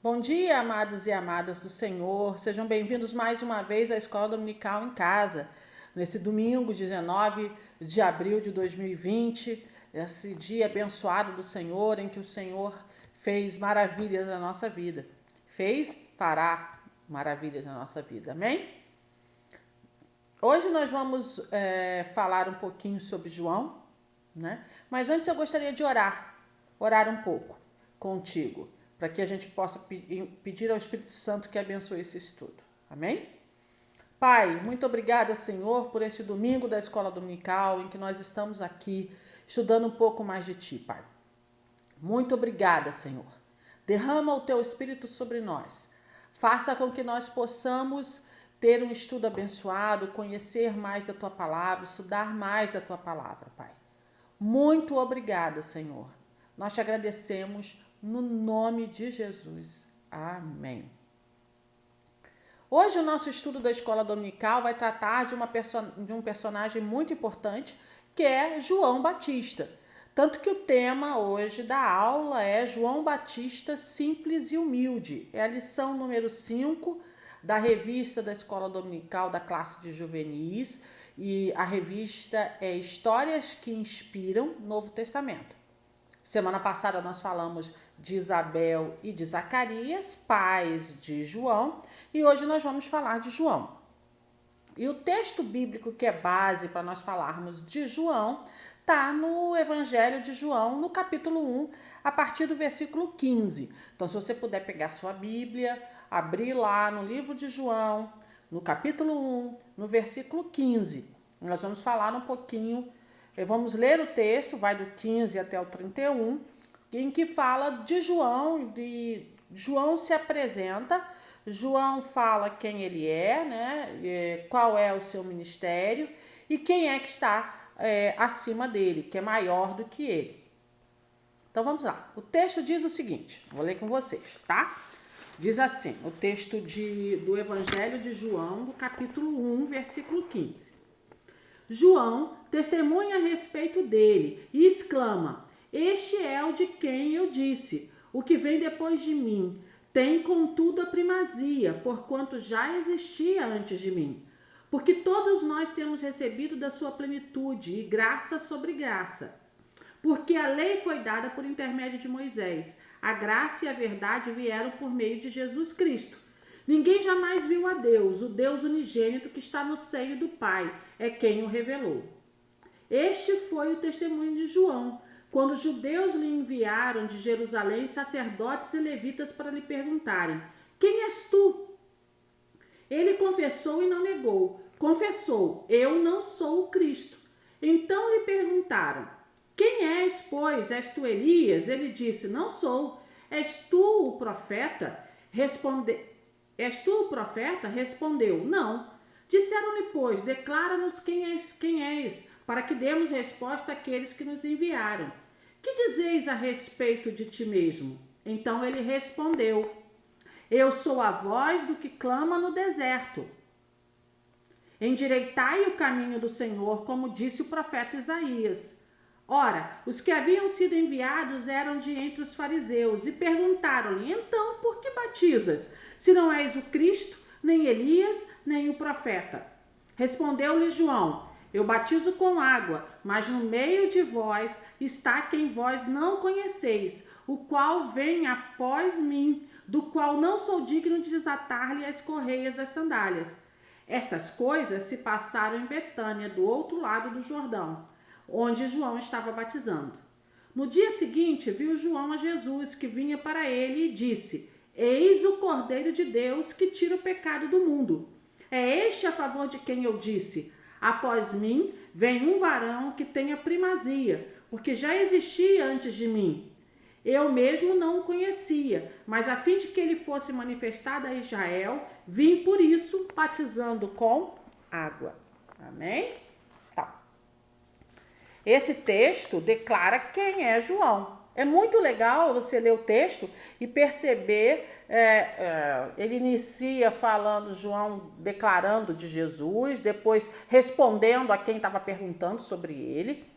Bom dia, amados e amadas do Senhor. Sejam bem-vindos mais uma vez à Escola Dominical em Casa. Nesse domingo, 19 de abril de 2020, esse dia abençoado do Senhor, em que o Senhor fez maravilhas na nossa vida. Fará maravilhas na nossa vida. Amém? Hoje nós vamos falar um pouquinho sobre João, né? Mas antes eu gostaria de orar um pouco contigo, para que a gente possa pedir ao Espírito Santo que abençoe esse estudo. Amém? Pai, muito obrigada, Senhor, por este domingo da Escola Dominical, em que nós estamos aqui estudando um pouco mais de Ti, Pai. Muito obrigada, Senhor. Derrama o Teu Espírito sobre nós. Faça com que nós possamos ter um estudo abençoado, conhecer mais da Tua Palavra, estudar mais da Tua Palavra, Pai. Muito obrigada, Senhor. Nós te agradecemos no nome de Jesus. Amém. Hoje o nosso estudo da Escola Dominical vai tratar de um personagem muito importante, que é João Batista. Tanto que o tema hoje da aula é João Batista simples e humilde. É a lição número 5 da revista da Escola Dominical da classe de juvenis, e a revista é Histórias que Inspiram Novo Testamento. Semana passada nós falamos de Isabel e de Zacarias, pais de João, e hoje nós vamos falar de João. E o texto bíblico que é base para nós falarmos de João está no Evangelho de João, no capítulo 1, a partir do versículo 15. Então, se você puder pegar sua Bíblia, abrir lá no livro de João, no capítulo 1, no versículo 15. Nós vamos falar um pouquinho, vamos ler o texto, vai do 15 até o 31, em que fala de João, João se apresenta, João fala quem ele é, né? Qual é o seu ministério e quem é que está acima dele, que é maior do que ele. Então vamos lá. O texto diz o seguinte, vou ler com vocês, tá? Diz assim, o texto do Evangelho de João, do capítulo 1, versículo 15. João testemunha a respeito dele e exclama: Este é o de quem eu disse, o que vem depois de mim. Tem, contudo, a primazia, porquanto já existia antes de mim. Porque todos nós temos recebido da sua plenitude, e graça sobre graça. Porque a lei foi dada por intermédio de Moisés, a graça e a verdade vieram por meio de Jesus Cristo. Ninguém jamais viu a Deus, o Deus unigênito que está no seio do Pai, é quem o revelou. Este foi o testemunho de João, quando os judeus lhe enviaram de Jerusalém sacerdotes e levitas para lhe perguntarem: Quem és tu? Ele confessou e não negou. Confessou: Eu não sou o Cristo. Então lhe perguntaram: Quem és, pois? És tu Elias? Ele disse: Não sou. És tu o profeta? És tu o profeta? Respondeu: Não. Disseram-lhe, pois: Declara-nos quem és, para que demos resposta àqueles que nos enviaram. Que dizeis a respeito de ti mesmo? Então ele respondeu: Eu sou a voz do que clama no deserto. Endireitai o caminho do Senhor, como disse o profeta Isaías. Ora, os que haviam sido enviados eram de entre os fariseus e perguntaram-lhe: Então, por que batizas, se não és o Cristo, nem Elias, nem o profeta? Respondeu-lhe João: Eu batizo com água, mas no meio de vós está quem vós não conheceis, o qual vem após mim, do qual não sou digno de desatar-lhe as correias das sandálias. Estas coisas se passaram em Betânia, do outro lado do Jordão, onde João estava batizando. No dia seguinte, viu João a Jesus, que vinha para ele, e disse: Eis o Cordeiro de Deus que tira o pecado do mundo. É este a favor de quem eu disse: Após mim vem um varão que tem a primazia, porque já existia antes de mim. Eu mesmo não o conhecia, mas a fim de que ele fosse manifestado a Israel, vim por isso batizando com água. Amém? Tá. Esse texto declara quem é João. É muito legal você ler o texto e perceber, ele inicia falando, João declarando de Jesus, depois respondendo a quem estava perguntando sobre ele.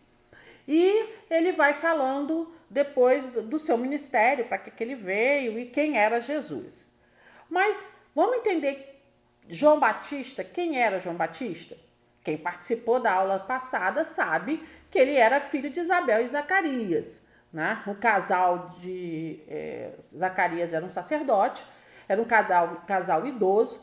E ele vai falando depois do seu ministério, para que ele veio e quem era Jesus. Mas vamos entender João Batista, quem era João Batista? Quem participou da aula passada sabe que ele era filho de Isabel e Zacarias. Né? O casal de Zacarias era um sacerdote, era um casal idoso,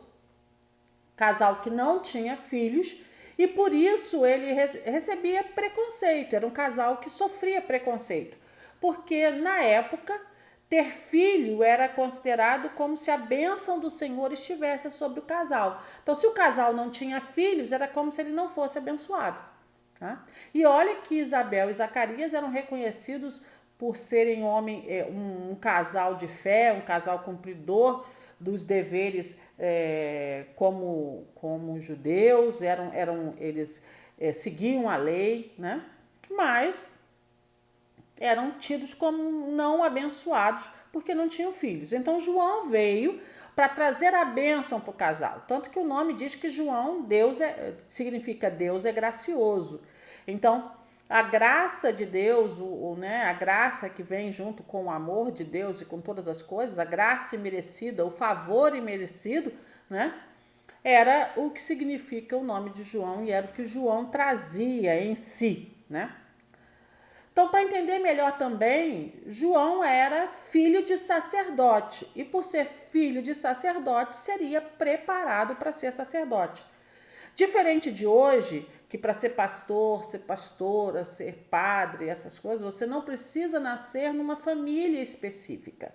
casal que não tinha filhos, e por isso ele recebia preconceito, era um casal que sofria preconceito, porque na época ter filho era considerado como se a bênção do Senhor estivesse sobre o casal. Então, se o casal não tinha filhos, era como se ele não fosse abençoado. Tá? E olha que Isabel e Zacarias eram reconhecidos por serem um casal de fé, um casal cumpridor dos deveres como judeus, eles seguiam a lei, né? Mas eram tidos como não abençoados porque não tinham filhos. Então João veio para trazer a bênção para o casal. Tanto que o nome diz que João, significa Deus é gracioso. Então, a graça de Deus, a graça que vem junto com o amor de Deus e com todas as coisas, a graça imerecida, o favor imerecido, né? Era o que significa o nome de João e era o que João trazia em si, né? Então, para entender melhor também, João era filho de sacerdote e por ser filho de sacerdote, seria preparado para ser sacerdote. Diferente de hoje, que para ser pastor, ser pastora, ser padre, essas coisas, você não precisa nascer numa família específica.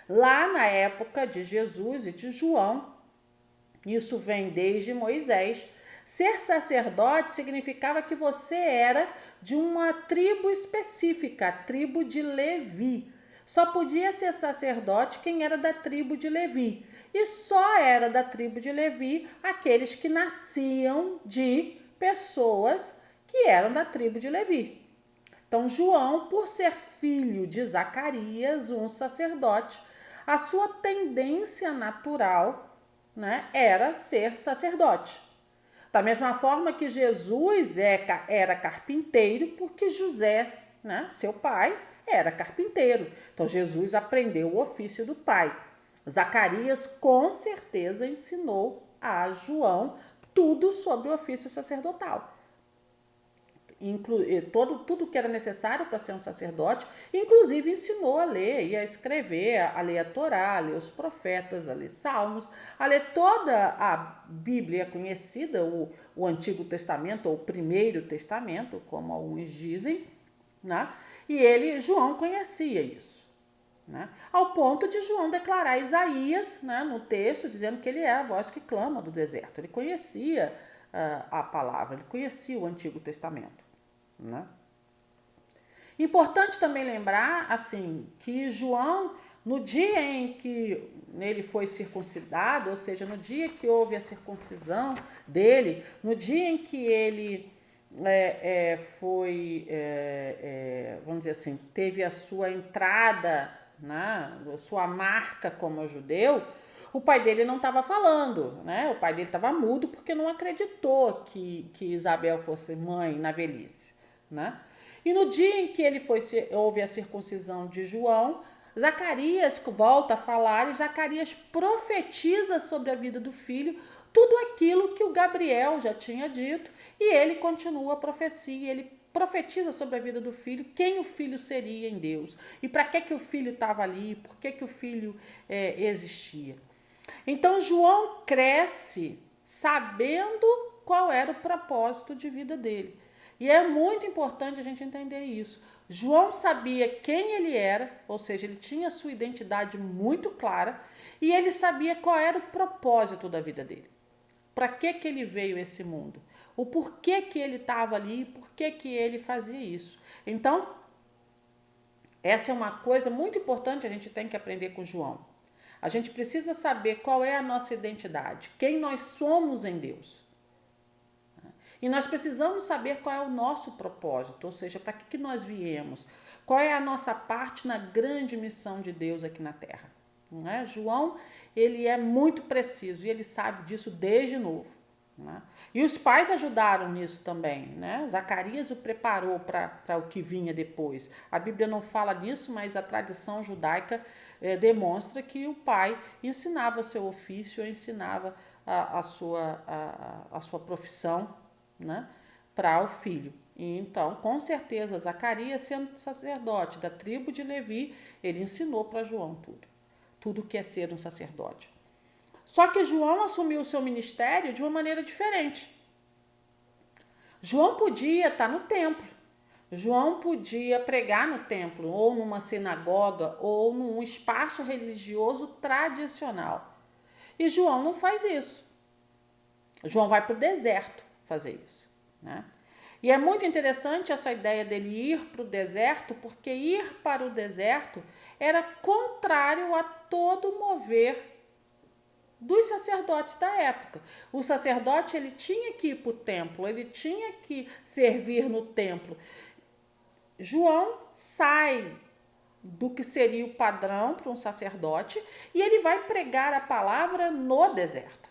Lá na época de Jesus e de João, isso vem desde Moisés, ser sacerdote significava que você era de uma tribo específica, a tribo de Levi. Só podia ser sacerdote quem era da tribo de Levi. E só era da tribo de Levi aqueles que nasciam de pessoas que eram da tribo de Levi. Então, João, por ser filho de Zacarias, um sacerdote, a sua tendência natural, né, era ser sacerdote. Da mesma forma que Jesus era carpinteiro, porque José, né, seu pai, era carpinteiro. Então, Jesus aprendeu o ofício do pai. Zacarias, com certeza, ensinou a João tudo sobre o ofício sacerdotal. Tudo que era necessário para ser um sacerdote, inclusive ensinou a ler e a escrever, a ler a Torá, a ler os profetas, a ler salmos, a ler toda a Bíblia conhecida, o Antigo Testamento ou o Primeiro Testamento, como alguns dizem, né? E João conhecia isso, né? Ao ponto de João declarar Isaías, né, no texto, dizendo que ele é a voz que clama do deserto. Ele conhecia a palavra, ele conhecia o Antigo Testamento. Né? Importante também lembrar assim que João, no dia em que ele foi circuncidado, ou seja, no dia que houve a circuncisão dele, no dia em que ele vamos dizer assim, teve a sua entrada, né, a sua marca como judeu, o pai dele não estava falando, né? O pai dele estava mudo porque não acreditou que Isabel fosse mãe na velhice. Né? E no dia em que houve a circuncisão de João, Zacarias volta a falar e Zacarias profetiza sobre a vida do filho tudo aquilo que o Gabriel já tinha dito e ele continua a profecia, ele profetiza sobre a vida do filho, quem o filho seria em Deus e para que o filho estava ali, por que o filho existia. Então João cresce sabendo qual era o propósito de vida dele. E é muito importante a gente entender isso. João sabia quem ele era, ou seja, ele tinha sua identidade muito clara e ele sabia qual era o propósito da vida dele. Para que ele veio a esse mundo? O porquê que ele estava ali e por que ele fazia isso. Então, essa é uma coisa muito importante que a gente tem que aprender com João. A gente precisa saber qual é a nossa identidade, quem nós somos em Deus. E nós precisamos saber qual é o nosso propósito, ou seja, para que nós viemos, qual é a nossa parte na grande missão de Deus aqui na Terra. Não é? João, ele é muito preciso e ele sabe disso desde novo. né? E os pais ajudaram nisso também, né? Zacarias o preparou para o que vinha depois. A Bíblia não fala nisso, mas a tradição judaica demonstra que o pai ensinava o seu ofício, ensinava a sua profissão, né? Para o filho. E então, com certeza, Zacarias, sendo sacerdote da tribo de Levi, ele ensinou para João tudo que é ser um sacerdote. Só que João assumiu o seu ministério de uma maneira diferente. João podia estar no templo. João podia pregar no templo, ou numa sinagoga, ou num espaço religioso tradicional. E João não faz isso. João vai para o deserto fazer isso, né? E é muito interessante essa ideia dele ir para o deserto, porque ir para o deserto era contrário a todo o mover dos sacerdotes da época. O sacerdote, ele tinha que ir para o templo, ele tinha que servir no templo. João sai do que seria o padrão para um sacerdote e ele vai pregar a palavra no deserto.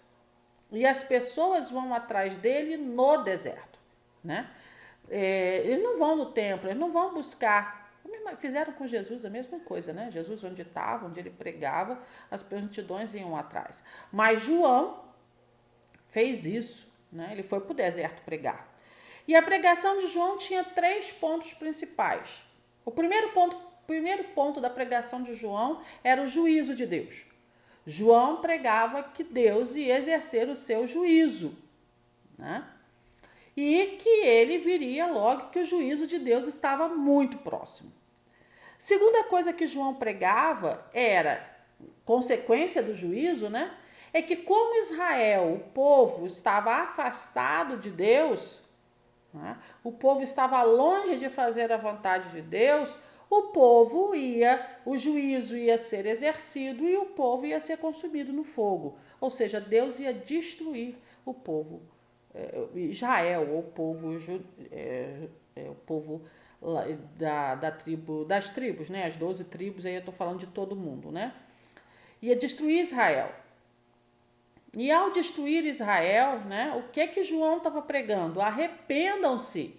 E as pessoas vão atrás dele no deserto, né? Eles não vão no templo, eles não vão buscar. Fizeram com Jesus a mesma coisa, né? Jesus, onde estava, onde ele pregava, as multidões iam atrás. Mas João fez isso, né? Ele foi para o deserto pregar. E a pregação de João tinha 3 pontos principais. O primeiro ponto da pregação de João era o juízo de Deus. João pregava que Deus ia exercer o seu juízo, né? E que ele viria logo, que o juízo de Deus estava muito próximo. Segunda coisa que João pregava era, consequência do juízo, né? É que como Israel, o povo, estava afastado de Deus, né? O povo estava longe de fazer a vontade de Deus, o juízo ia ser exercido e o povo ia ser consumido no fogo. Ou seja, Deus ia destruir o povo Israel, ou o povo das tribos, né? As 12 tribos, aí eu estou falando de todo mundo, né? Ia destruir Israel. E ao destruir Israel, né? O que João estava pregando? Arrependam-se.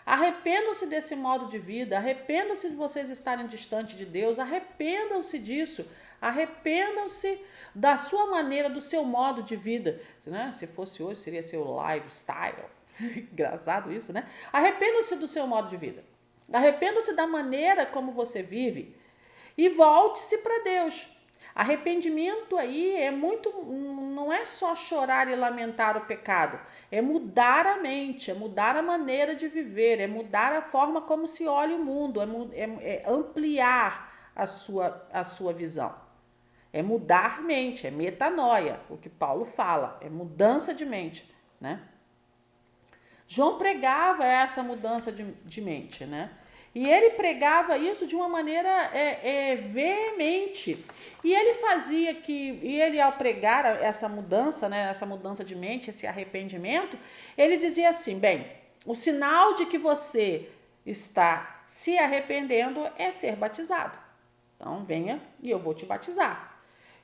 Arrependam-se desse modo de vida, arrependam-se de vocês estarem distante de Deus, arrependam-se disso, arrependam-se da sua maneira, do seu modo de vida, né? Se fosse hoje, seria seu lifestyle. Engraçado isso, né? Arrependam-se do seu modo de vida, arrependam-se da maneira como você vive e volte-se para Deus. Arrependimento aí não é só chorar e lamentar o pecado, é mudar a mente, é mudar a maneira de viver, é mudar a forma como se olha o mundo, é ampliar a sua visão. É mudar a mente, é metanoia, o que Paulo fala, é mudança de mente, né? João pregava essa mudança de mente, né? E ele pregava isso de uma maneira veemente. E ele fazia ao pregar essa mudança, né, essa mudança de mente, esse arrependimento, ele dizia assim: bem, o sinal de que você está se arrependendo é ser batizado. Então, venha e eu vou te batizar.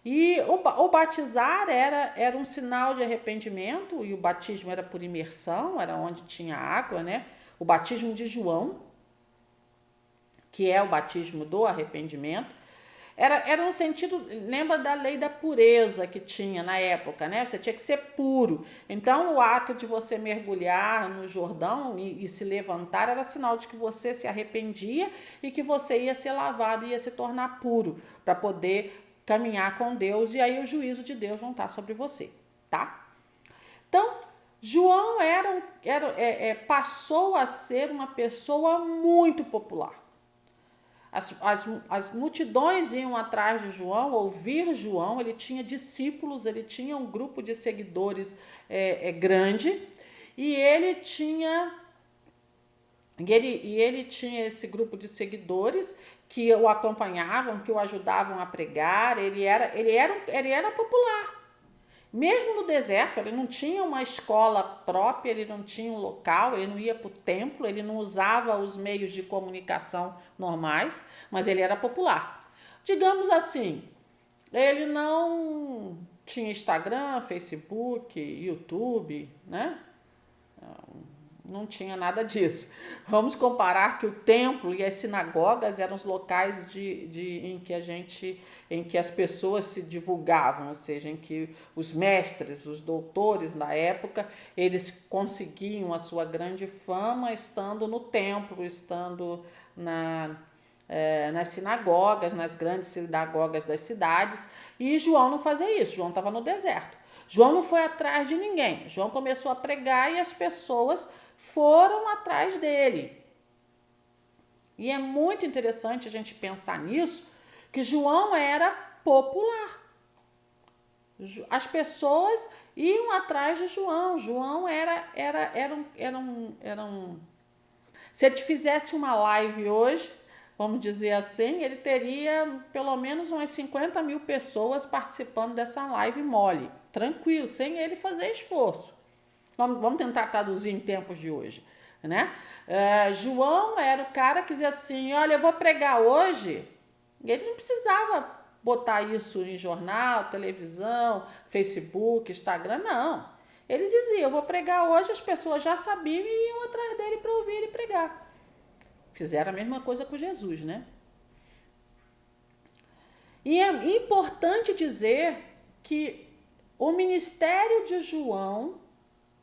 E o batizar era um sinal de arrependimento, e o batismo era por imersão, era onde tinha água, né? O batismo de João, que é o batismo do arrependimento, era no sentido, lembra da lei da pureza que tinha na época, né? Você tinha que ser puro. Então, o ato de você mergulhar no Jordão e se levantar era sinal de que você se arrependia e que você ia ser lavado, ia se tornar puro, para poder caminhar com Deus, e aí o juízo de Deus não está sobre você, tá? Então, João passou a ser uma pessoa muito popular. As multidões iam atrás de João, ouvir João, ele tinha discípulos, ele tinha um grupo de seguidores grande, e ele tinha esse grupo de seguidores que o acompanhavam, que o ajudavam a pregar. Ele era popular. Mesmo no deserto, ele não tinha uma escola própria, ele não tinha um local, ele não ia para o templo, ele não usava os meios de comunicação normais, mas ele era popular. Digamos assim, ele não tinha Instagram, Facebook, YouTube, né? Não tinha nada disso. Vamos comparar que o templo e as sinagogas eram os locais em que as pessoas se divulgavam, ou seja, em que os mestres, os doutores da época, eles conseguiam a sua grande fama estando no templo, estando nas sinagogas, nas grandes sinagogas das cidades. E João não fazia isso, João estava no deserto. João não foi atrás de ninguém. João começou a pregar e as pessoas foram atrás dele. E é muito interessante a gente pensar nisso, que João era popular. As pessoas iam atrás de João. João era um... Se ele fizesse uma live hoje, vamos dizer assim, ele teria pelo menos umas 50 mil pessoas participando dessa live mole, tranquilo, sem ele fazer esforço. Vamos tentar traduzir em tempos de hoje, né? João era o cara que dizia assim, olha, eu vou pregar hoje. Ele não precisava botar isso em jornal, televisão, Facebook, Instagram, não. Ele dizia, eu vou pregar hoje, as pessoas já sabiam e iam atrás dele para ouvir ele pregar. Fizeram a mesma coisa com Jesus, né? E é importante dizer que o ministério de João,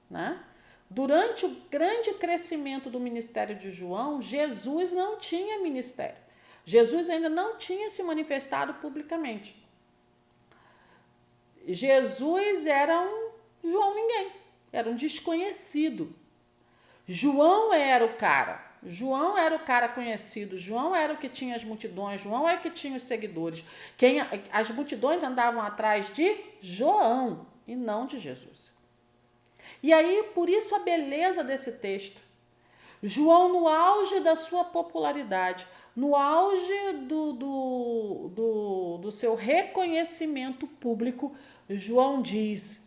né? Durante o grande crescimento do ministério de João, Jesus não tinha ministério. Jesus ainda não tinha se manifestado publicamente. Jesus era um João ninguém, era um desconhecido. João era o cara. João era o cara conhecido, João era o que tinha as multidões, João era o que tinha os seguidores. As multidões andavam atrás de João e não de Jesus. E aí, por isso a beleza desse texto. João, no auge da sua popularidade, no auge do seu reconhecimento público, João diz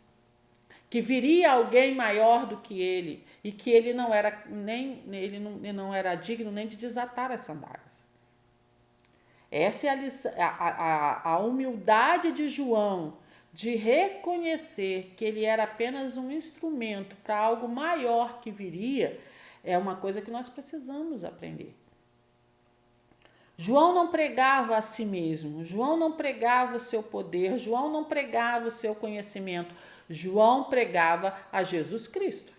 que viria alguém maior do que ele e que ele não era digno nem de desatar as sandálias. Essa é a humildade de João, de reconhecer que ele era apenas um instrumento para algo maior que viria, é uma coisa que nós precisamos aprender. João não pregava a si mesmo, João não pregava o seu poder, João não pregava o seu conhecimento, João pregava a Jesus Cristo.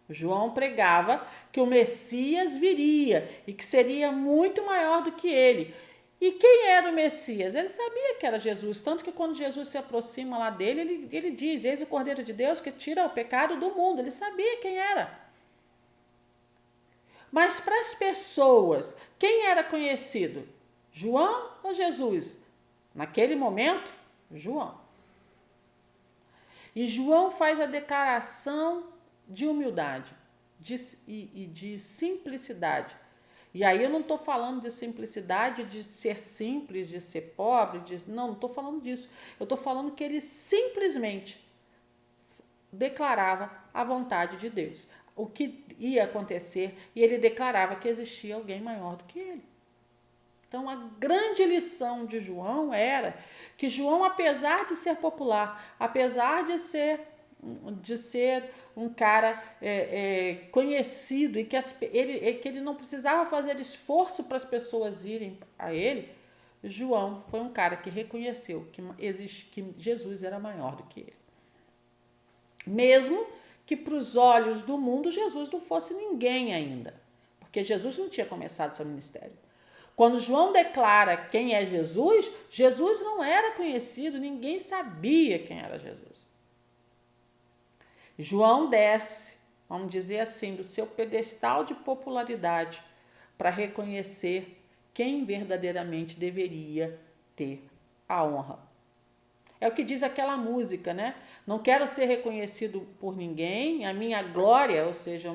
João pregava que o Messias viria e que seria muito maior do que ele. E quem era o Messias? Ele sabia que era Jesus, tanto que quando Jesus se aproxima lá dele, ele diz, eis o Cordeiro de Deus que tira o pecado do mundo. Ele sabia quem era. Mas para as pessoas, quem era conhecido? João ou Jesus? Naquele momento, João. E João faz a declaração de humildade e de simplicidade. E aí eu não estou falando de simplicidade, de ser simples, de ser pobre, não estou falando disso. Eu estou falando que ele simplesmente declarava a vontade de Deus, o que ia acontecer, e ele declarava que existia alguém maior do que ele. Então a grande lição de João era que João, apesar de ser popular, apesar de ser um cara conhecido e que ele não precisava fazer esforço para as pessoas irem a ele, João foi um cara que reconheceu que Jesus era maior do que ele. Mesmo que para os olhos do mundo Jesus não fosse ninguém ainda, porque Jesus não tinha começado seu ministério. Quando João declara quem é Jesus, Jesus não era conhecido, ninguém sabia quem era Jesus. João desce, vamos dizer assim, do seu pedestal de popularidade para reconhecer quem verdadeiramente deveria ter a honra. É o que diz aquela música, né? Não quero ser reconhecido por ninguém, a minha glória, ou seja,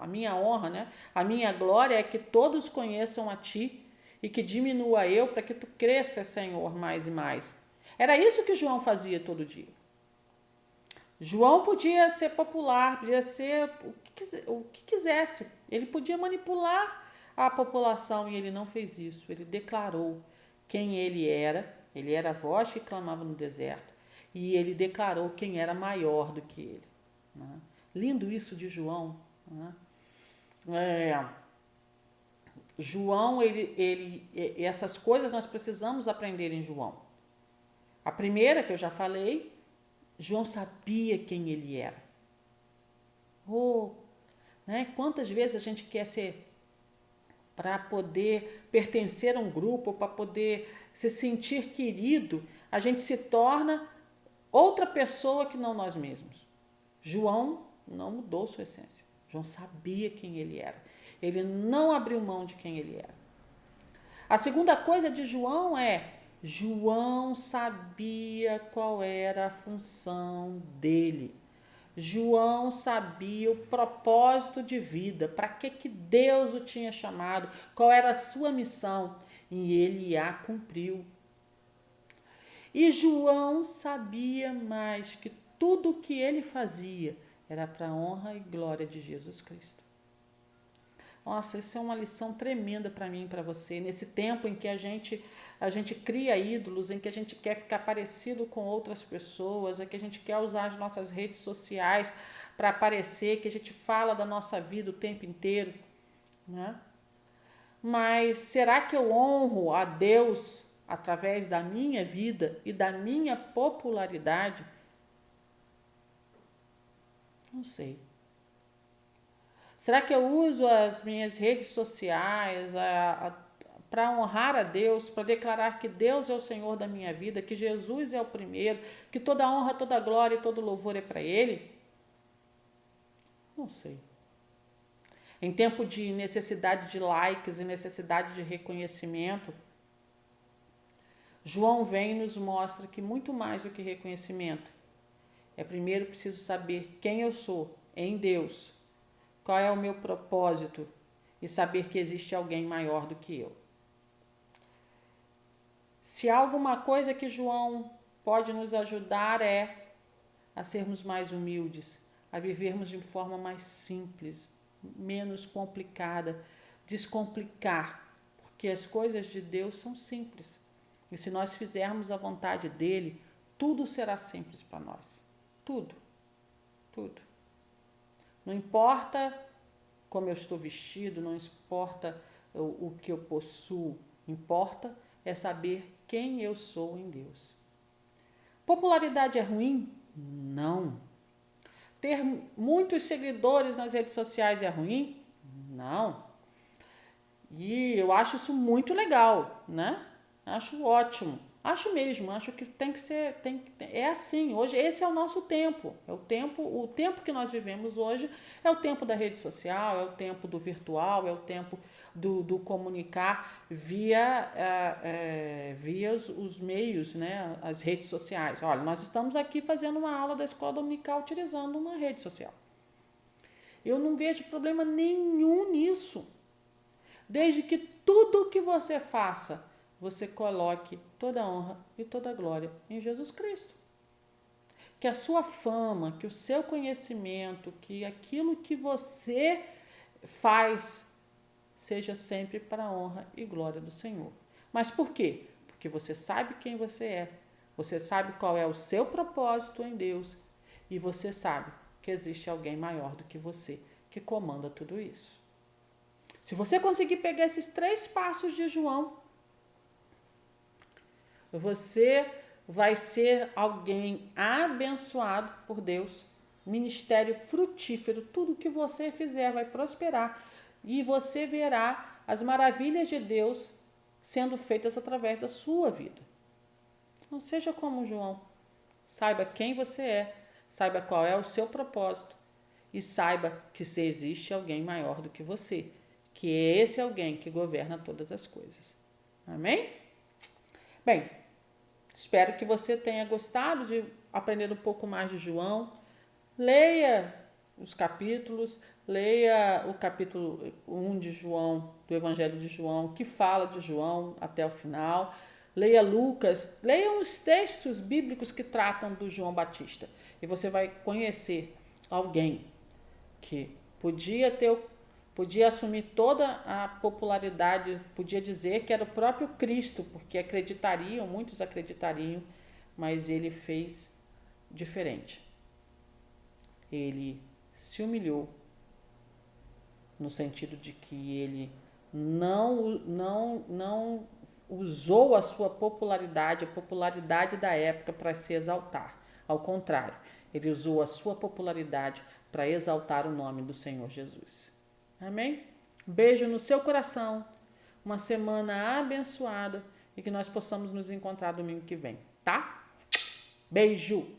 a minha honra, né? A minha glória é que todos conheçam a ti e que diminua eu para que tu cresça, Senhor, mais e mais. Era isso que João fazia todo dia. João podia ser popular, podia ser o que quisesse. Ele podia manipular a população e ele não fez isso. Ele declarou quem ele era. Ele era a voz que clamava no deserto. e ele declarou quem era maior do que ele. Né? Lindo isso de João. Né? João, essas coisas nós precisamos aprender em João. A primeira que eu já falei, João sabia quem ele era. Né? Quantas vezes a gente quer ser, para poder pertencer a um grupo, para poder se sentir querido, a gente se torna outra pessoa que não nós mesmos. João não mudou sua essência. João sabia quem ele era. Ele não abriu mão de quem ele era. A segunda coisa de João João sabia qual era a função dele. João sabia o propósito de vida, para que Deus o tinha chamado, qual era a sua missão, e ele a cumpriu. E João sabia mais que tudo o que ele fazia era para a honra e glória de Jesus Cristo. Nossa, isso é uma lição tremenda para mim e para você. Nesse tempo em que a gente cria ídolos, em que a gente quer ficar parecido com outras pessoas, em que a gente quer usar as nossas redes sociais para aparecer, que a gente fala da nossa vida o tempo inteiro. Né? Mas será que eu honro a Deus através da minha vida e da minha popularidade? Não sei. Será que eu uso as minhas redes sociais para honrar a Deus, para declarar que Deus é o Senhor da minha vida, que Jesus é o primeiro, que toda honra, toda glória e todo louvor é para Ele? Não sei. Em tempo de necessidade de likes e necessidade de reconhecimento, João vem e nos mostra que muito mais do que reconhecimento, primeiro preciso saber quem eu sou em Deus, qual é o meu propósito e saber que existe alguém maior do que eu. Se há alguma coisa que João pode nos ajudar a sermos mais humildes, a vivermos de forma mais simples, menos complicada, descomplicar, porque as coisas de Deus são simples. E se nós fizermos a vontade dele, tudo será simples para nós. Tudo. Tudo. Não importa como eu estou vestido, não importa o que eu possuo, importa é saber quem eu sou em Deus. Popularidade é ruim? Não. Ter muitos seguidores nas redes sociais é ruim? Não. E eu acho isso muito legal, né? Acho ótimo. Acho mesmo, acho que tem que ser, é assim, hoje esse é o nosso tempo, o tempo que nós vivemos hoje é o tempo da rede social, é o tempo do virtual, é o tempo do comunicar via os meios, né, as redes sociais. Olha, nós estamos aqui fazendo uma aula da escola dominical utilizando uma rede social. Eu não vejo problema nenhum nisso, desde que tudo que você faça, você coloque toda a honra e toda a glória em Jesus Cristo. Que a sua fama, que o seu conhecimento, que aquilo que você faz seja sempre para a honra e glória do Senhor. Mas por quê? Porque você sabe quem você sabe qual é o seu propósito em Deus e você sabe que existe alguém maior do que você que comanda tudo isso. Se você conseguir pegar esses 3 passos de João, você vai ser alguém abençoado por Deus, ministério frutífero, tudo que você fizer vai prosperar e você verá as maravilhas de Deus sendo feitas através da sua vida. Não seja como João, saiba quem você saiba qual é o seu propósito e saiba que se existe alguém maior do que você, que é esse alguém que governa todas as coisas. Amém? Bem, espero que você tenha gostado de aprender um pouco mais de João. Leia os capítulos, leia o capítulo 1 de João, do Evangelho de João, que fala de João até o final. Leia Lucas, leia os textos bíblicos que tratam do João Batista. E você vai conhecer alguém que podia assumir toda a popularidade, podia dizer que era o próprio Cristo, porque muitos acreditariam, mas ele fez diferente. Ele se humilhou no sentido de que ele não usou a sua popularidade, a popularidade da época para se exaltar. Ao contrário, ele usou a sua popularidade para exaltar o nome do Senhor Jesus. Amém? Beijo no seu coração, uma semana abençoada e que nós possamos nos encontrar domingo que vem, tá? Beijo!